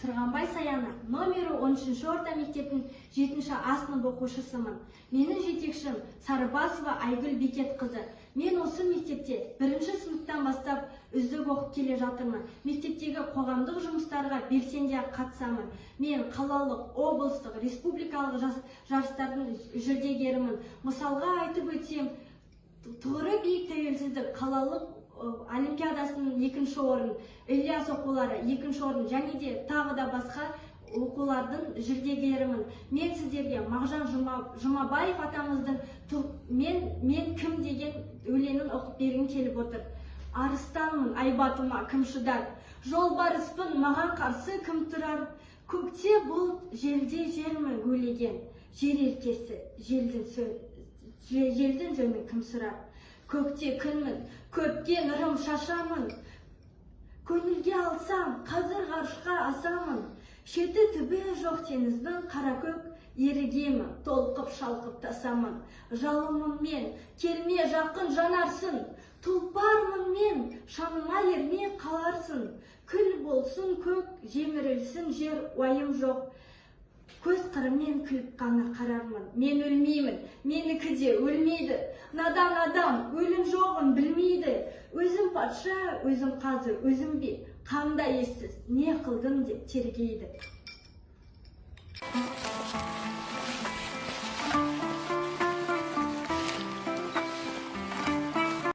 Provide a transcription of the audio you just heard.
Тұрғанбай Саяна, номері 13 орта мектептің 7-ші А сынып оқушысымын. Менің жетекшім Сарыбасова Айгүл Бекетқызы. Мен осы мектепте 1-ші сыныптан бастап үздік оқып келе жатырмын. Мектептегі қоғамдық жұмыстарға белсенді қатысамын. Мен қалалық, облыстық, республикалық жарыстардың жүлдегерімін. Мысалға айтып өтсем, Тұғыры биік тәуелсіздік қалалық олимпиадасының 2-ші орын, Ильяс оқулары 2-ші орын, және де тағы да басқа оқулардың жүлдегерімін. Мен сіздерге Мағжан Жұмабаев атамыздың мен кім деген өлеңін оқып бергім келіп отыр. Арыстанмын айбатыма кім шыдар, жолбарыспын маған қарсы кім тұрар, көкте бұлт, желде жермін гулеген, жер еркесі желдің жөнін кім сұрар. Көкте күнмін, көпке нұрым шашамын, көңілге алсам, қазір ғарышқа асамын, шеті түбі жоқ теңіздің қара көк, ерігемін, толқып шалқып тасамын. Жалынмын мен, келме жақын жанарсың, тұлпармын мен, шамыма ерме қаларсың. Күл болсын көк, жемірілсін жер, уайым жоқ. Көз қырымен күліп қана қарармын. Мен өлмеймін, менікі де өлмейді. Надан адам, өлім жоғын білмейді. Өзім патша, өзім қазы, өзім бе, қандай ессіз, не қылдым деп тергейді.